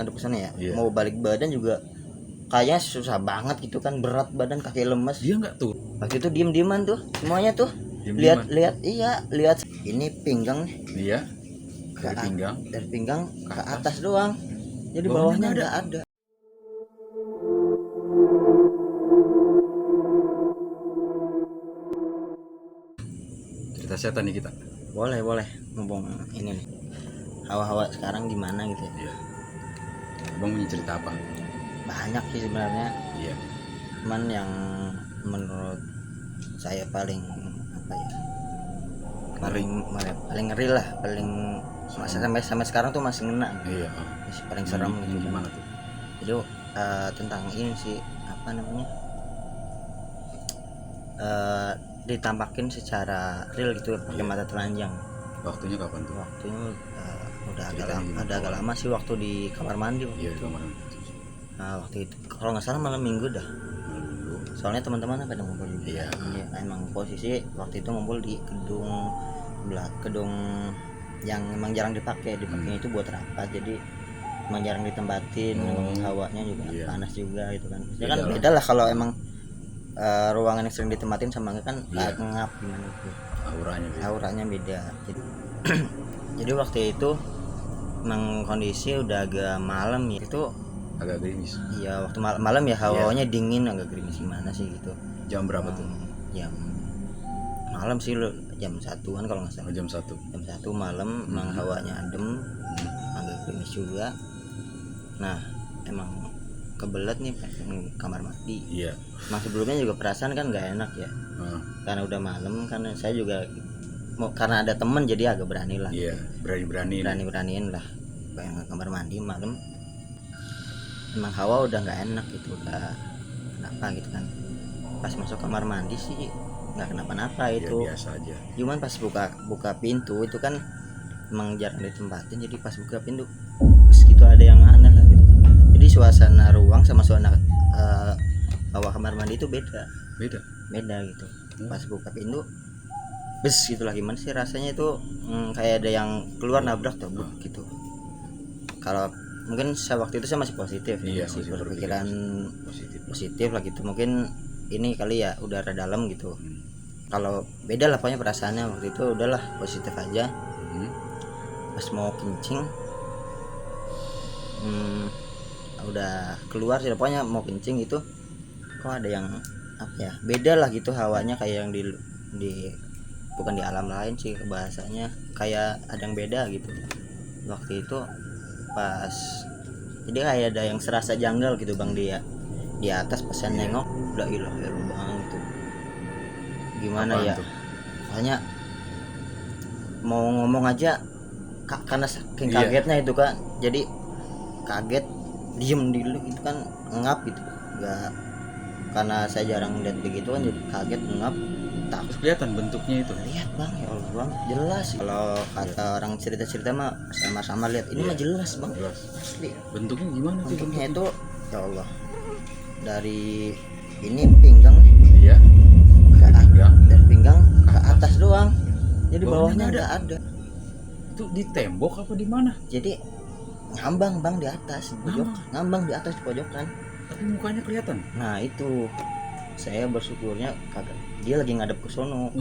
ngadep ke sana ya. Iya. Mau balik badan juga kayaknya susah banget gitu kan, berat badan, kaki lemes. Dia nggak tuh Waktu itu diem-dieman tuh semuanya tuh. diem-dieman. Lihat iya, lihat ini pinggang nih. Iya, dari Ke pinggang dari pinggang ke ke atas. atas doang. Jadi Bawahnya bawahnya nggak nggak ada. cerita setan nih kita. Boleh ngomong ini nih. Hawa-hawa sekarang gimana gitu ya. Iya. Abang punya cerita apa? Banyak sih sebenarnya. Iya. Cuman yang menurut saya paling apa ya? Paling ngeri lah, paling sampai sekarang tuh masih ngena. Iya. Masih paling serem gitu. Gimana tuh? Jadi tentang ini sih apa namanya? Ditampakin secara real gitu pakai Iya. mata telanjang. Waktunya kapan tuh? Waktunya udah Ceritanya agak lama sih, waktu di kamar mandi waktu Iya, di itu. kamar. Nah, waktu itu kalau nggak salah malam minggu dah. Malam minggu. Soalnya teman-teman pada ngumpul juga. Iya. Emang posisi waktu itu ngumpul di gedung yang emang jarang dipakainya itu buat rapat, jadi emang jarang ditempatin. Emang hawanya juga Iya. panas juga gitu kan. Ya Beda kan lah. beda lah kalau emang ruangan yang sering ditempatin sama enggak kan. Iya. Ngap gimana gitu. Auranya Beda. Jadi waktu itu emang kondisi udah agak malam ya. Itu agak gerimis. iya, waktu malam ya, hawanya dingin, agak gerimis gimana sih gitu. Jam berapa tuh? Jam malam sih, jam 1-an kalau nggak salah. Jam 1. Jam 1 malam. Emang hawanya adem, agak gerimis juga. Nah, emang kebelet nih pengen kamar mandi. Iya. Emang sebelumnya juga perasaan kan nggak enak ya. Karena udah malam, karena saya juga karena ada temen jadi agak berani lah. Iya, beraniin lah pengen ke kamar mandi malam. Emang hawa udah nggak enak gitu, udah kenapa gitu kan. Pas masuk kamar mandi sih nggak kenapa-napa itu. Ya, biasa aja. Cuman pas buka pintu itu kan emang jarang ditempatin, jadi pas buka pintu gitu ada yang aneh lah gitu. Jadi suasana ruang sama suasana hawa kamar mandi itu beda gitu. Pas buka pintu bes gitulah, gimana sih rasanya itu, kayak ada yang keluar nabrak tuh gitu. Kalau mungkin waktu itu saya masih positif ya, masih berpikiran positif lah gitu. Mungkin ini kali ya udara dalam gitu. Kalau beda lah pokoknya perasaannya waktu itu, udahlah positif aja. Pas mau kencing udah keluar sih pokoknya mau kencing itu, kok ada yang apa ya, beda lah gitu hawanya, kayak yang di bukan di alam lain sih bahasanya, kayak ada yang beda gitu waktu itu. Pas jadi kayak ada yang serasa janggal gitu bang, dia di atas pesan nengok, udah ilah ya bang gitu. Gimana apaan ya tuh? Soalnya mau ngomong aja karena saking kagetnya itu kan, jadi kaget diem dulu gitu kan, ngap gitu. Enggak, karena saya jarang lihat begitu kan, jadi kaget ngap. Terus kelihatan bentuknya itu. Lihat bang, ya Allah bang, jelas. Kalau kata orang cerita mah sama-sama lihat, ini mah jelas bang, jelas asli. Bentuknya gimana tuh? Bentuknya itu ya Allah, dari ini pinggang nih. Iya. Dari pinggang ke atas doang. Jadi bawahnya nggak ada. Itu di tembok apa di mana? Jadi ngambang bang di atas, ngambang di atas pojokan. Tapi mukanya kelihatan. Nah itu saya bersyukurnya kagak, dia lagi ngadep ke sono.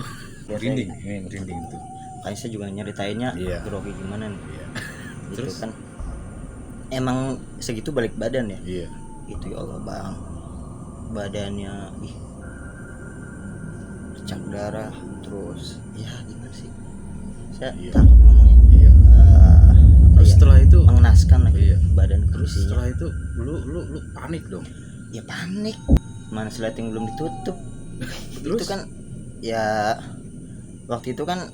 Merinding tuh. Kayak saya juga nyeritainnya grogi gimana nih. Iya. Itu terus kan emang segitu balik badan ya. Iya. Itu ya Allah bang, badannya bercak darah terus. Ya gimana sih? Saya takut ngomongnya. Iya. Terus setelah itu mengenaskan lagi badan kursinya. Setelah itu lu panik dong. Ya panik. Mana sleting belum ditutup. Terus? Itu kan ya waktu itu kan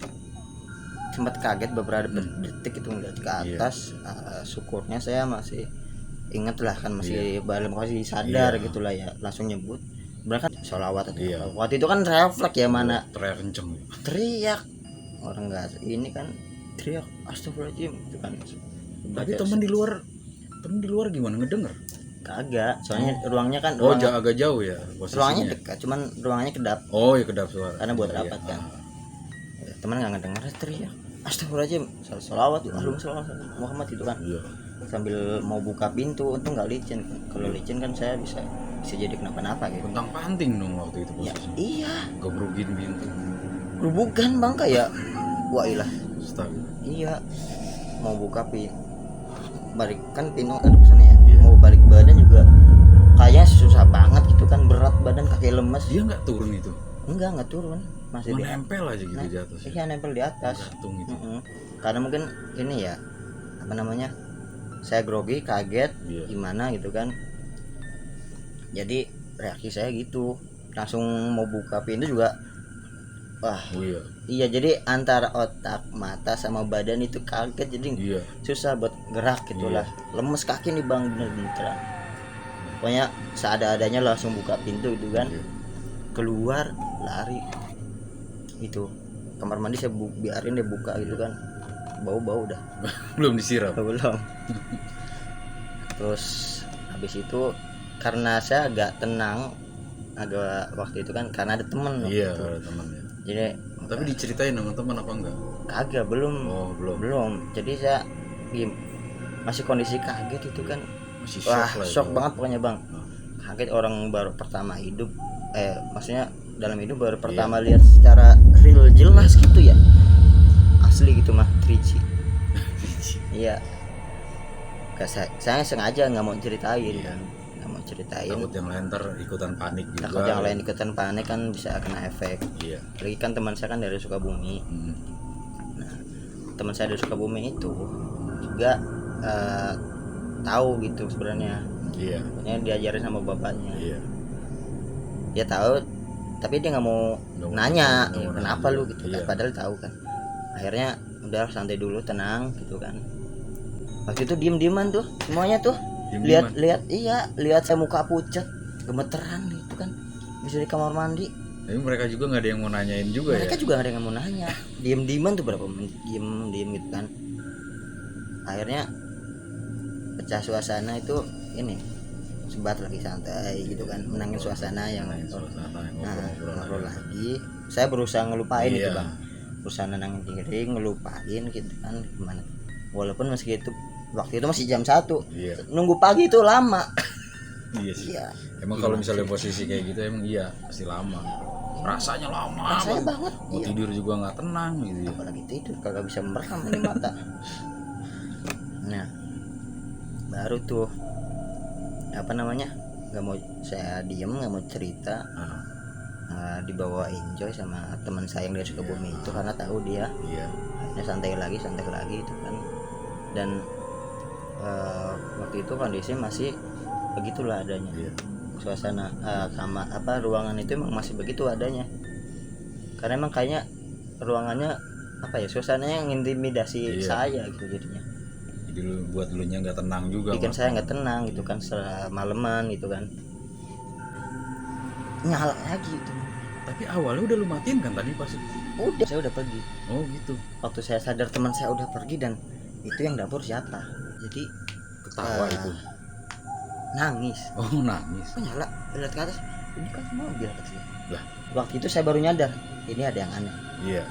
sempat kaget beberapa detik itu ngeliat ke atas. Syukurnya saya masih inget lah kan, masih dalam posisi sadar gitulah ya, langsung nyebut berangkat sholawat atau waktu itu kan refleks ya, mana teriak kenceng, teriak orang nggak ini kan, teriak astagfirullahaladzim itu kan. Tapi temen di luar gimana ngedenger? Kagak, soalnya ruangnya kan agak jauh ya posisinya. Ruangannya dekat, cuman ruangannya kedap. Oh ya kedap suara. Karena buat rapat kan. Teman nggak ngedenger teriak astagfirullahaladzim, sholawat Allahumma sholli ala Muhammad itu kan. sambil mau buka pintu, untung nggak licin. Kalau licin kan saya bisa jadi kenapa-napa gitu. Tentang panting dong waktu itu Ya, posisinya. iya, Gebrukin pintu. gerubukan bang kayak wah ilah. Astaga. Iya, mau buka pintu, balik kan pintu ada sana ya. Iya. Mau balik badan juga kayaknya susah banget gitu kan, berat badan, kaki lemes. Dia nggak turun itu. Enggak turun, masih di Menempel aja gitu di atas. iya, nempel di atas. Gantung gitu. Mm-mm. Karena mungkin ini ya, apa namanya, saya grogi, kaget, Iya. gimana gitu kan. Jadi reaksi saya gitu, langsung mau buka pintu juga. Wah, Oh iya. iya, jadi antara otak, mata sama badan itu kaget, jadi Iya. susah buat gerak gitulah. Lemes kaki nih bang, bener-bener. Pokoknya seada-adanya langsung buka pintu gitu kan. Iya. Keluar, lari itu kamar mandi, saya biarin dia buka gitu kan, bau udah. Belum disiram. Belum. Terus habis itu karena saya agak tenang, agak waktu itu kan karena ada temen waktu Iya, itu. ada teman ya. Jadi Tapi diceritain sama teman apa enggak? kagak, belum. Oh, belum. Belum. Jadi saya masih kondisi kaget itu kan. Masih Wah, shock lah. shock itu. banget pokoknya bang. Nah. Kaget, orang baru pertama hidup, maksudnya dalam hidup baru Iya. pertama lihat secara real jelas gitu ya, asli gitu mah 3G. Iya, saya sengaja nggak mau ceritain Iya. kan, nggak mau ceritain. Takut yang lain ntar ikutan panik juga. Takut yang lain ikutan panik kan bisa kena efek. Iya. Lagi kan teman saya kan dari Sukabumi. Hmm. Nah, teman saya dari Sukabumi itu juga tahu gitu sebenarnya. Iya. Pokoknya diajarin sama bapaknya. Iya. Dia tahu, tapi dia nggak mau Nggak mau nanya, nggak mau kenapa nanya. lu gitu. Iya. Padahal tahu kan. Akhirnya udah santai dulu, tenang gitu kan. Waktu itu diem-dieman tuh semuanya tuh. Diem-dieman. Lihat saya muka pucat, gemeteran gitu kan, bisa di kamar mandi. Tapi mereka juga nggak ada yang mau nanyain juga Mereka ya. juga gak ada yang mau nanya, diem-dieman tuh berapa menit, diem gitu kan. Akhirnya pecah suasana itu, ini sebat lagi santai gitu kan, menangin suasana yang Menangin suasana, nah, ngobrol lagi. lagi. Saya berusaha ngelupain itu Iya. bang, berusaha nenangin diri, ngelupain gitu kan, gimana. Walaupun meski itu waktu itu masih jam 1, Iya. nunggu pagi itu lama. Iya sih. Iya, Emang kalau misalnya posisi kayak gitu emang iya pasti lama. Rasanya lama. rasanya banget. Mau Iya. tidur juga nggak tenang gitu ya. Apalagi tidur kagak bisa merem ini mata. Nah, baru tuh apa namanya, nggak mau, saya diem nggak mau cerita. Nah, Dibawa enjoy sama teman saya yang dari Sukabumi itu, karena tahu dia. iya. Akhirnya santai lagi itu kan. Dan waktu itu kondisi masih begitulah adanya. Iya. Suasana sama apa ruangan itu emang masih begitu adanya. Karena emang kayaknya ruangannya apa ya, suasananya yang intimidasi Iya. saya gitu jadinya. Jadi lu buat dulunya nggak tenang juga. Bikin Mas. saya nggak tenang gitu kan, semalaman gitu kan. Nyala lagi itu. Tapi awalnya udah lu matiin kan tadi pas. Udah, saya udah pergi. Oh gitu. Waktu saya sadar teman saya udah pergi, dan itu yang dapur siapa? Jadi Ketawa Ah. itu. nangis. Oh nangis. Kok nyala? Lihat ke atas, ini kan mobil kecil. Lah. Waktu itu saya baru nyadar, ini ada yang aneh. Iya.